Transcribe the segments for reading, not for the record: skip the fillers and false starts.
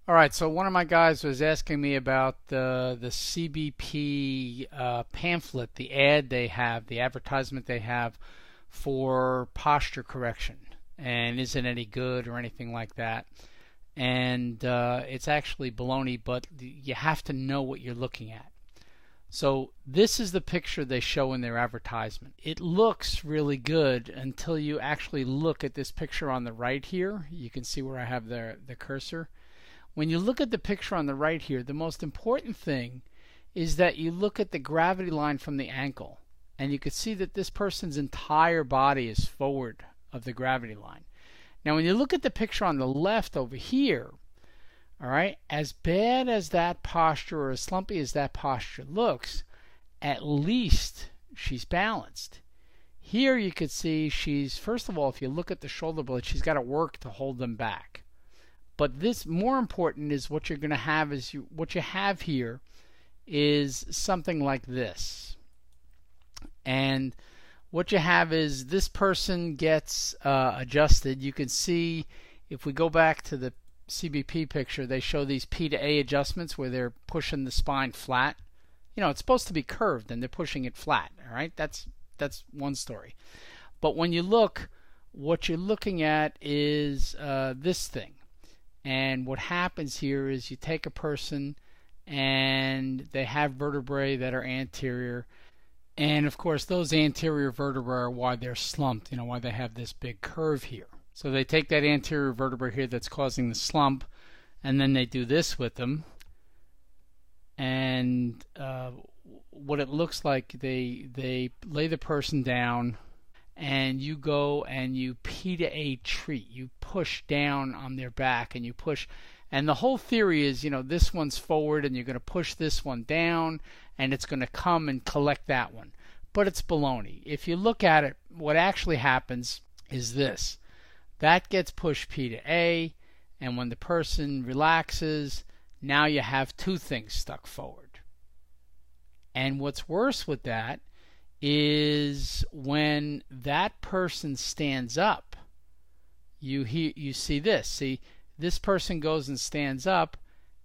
All right, so one of my guys was asking me about the CBP pamphlet, the ad they have, the advertisement they have for posture correction, and is it any good or anything like that? And it's actually baloney, but you have to know what you're looking at. So this is the picture they show in their advertisement. It looks really good until you actually look at this picture on the right here. You can see where I have the cursor. When you look at the picture on the right here, the most important thing is that you look at the gravity line from the ankle, and you can see that this person's entire body is forward of the gravity line. Now when you look at the picture on the left over here, all right, as bad as that posture or as slumpy as that posture looks, at least she's balanced. Here you could see she's, first of all, if you look at the shoulder blades, she's got to work to hold them back. But this, more important, is what you're going to have is what you have here is something like this. And what you have is this person gets adjusted. You can see if we go back to the CBP picture, they show these P to A adjustments where they're pushing the spine flat. You know, it's supposed to be curved and they're pushing it flat. All right, that's one story. But when you look, what you're looking at is this thing. And what happens here is you take a person and they have vertebrae that are anterior. And of course, those anterior vertebrae are why they're slumped, you know, why they have this big curve here. So they take that anterior vertebra here that's causing the slump, and then they do this with them. And what it looks like, they lay the person down, and you go and you P to A treat. You push down on their back and you push. And the whole theory is, you know, this one's forward and you're going to push this one down and it's going to come and collect that one. But it's baloney. If you look at it, what actually happens is this. That gets pushed P to A, and when the person relaxes, now you have two things stuck forward. And what's worse with that is when that person stands up, you see this. See, this person goes and stands up,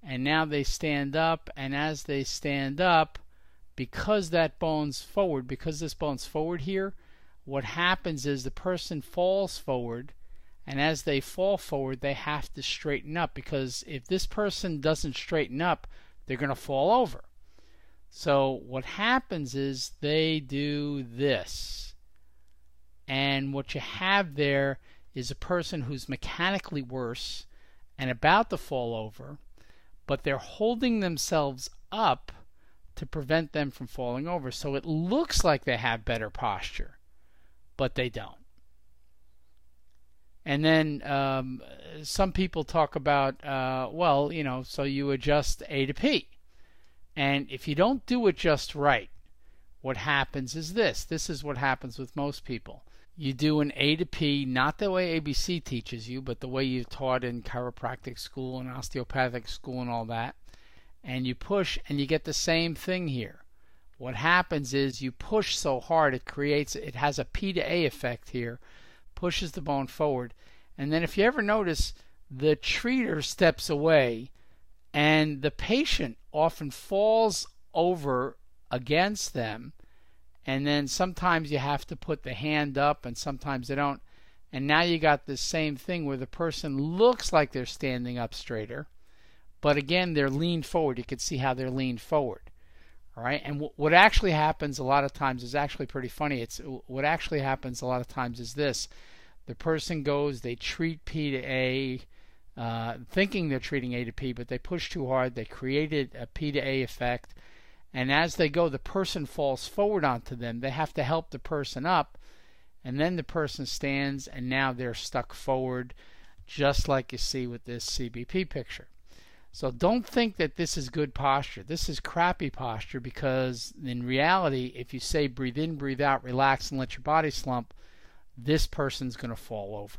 and now they stand up, and as they stand up, because that bone's forward, because this bone's forward here, what happens is the person falls forward, and as they fall forward, they have to straighten up, because if this person doesn't straighten up, they're going to fall over. So what happens is they do this. And what you have there is a person who's mechanically worse and about to fall over, but they're holding themselves up to prevent them from falling over. So it looks like they have better posture, but they don't. And then some people talk about, well, you know, so you adjust A to P. And if you don't do it just right, what happens is this. This is what happens with most people. You do an A to P, not the way ABC teaches you, but the way you're taught in chiropractic school and osteopathic school and all that. And you push, and you get the same thing here. What happens is you push so hard, it has a P to A effect here, pushes the bone forward. And then if you ever notice, the treater steps away, and the patient often falls over against them, and then sometimes you have to put the hand up and sometimes they don't, and now you got this same thing where the person looks like they're standing up straighter, but again they're leaned forward. You can see how they're leaned forward. All right, and what actually happens a lot of times is actually pretty funny. What actually happens a lot of times is this. The person goes, they treat P to A, thinking they're treating A to P, but they push too hard. They created a P to A effect, and as they go, the person falls forward onto them. They have to help the person up, and then the person stands, and now they're stuck forward, just like you see with this CBP picture. So don't think that this is good posture. This is crappy posture, because in reality, if you say breathe in, breathe out, relax, and let your body slump, this person's going to fall over.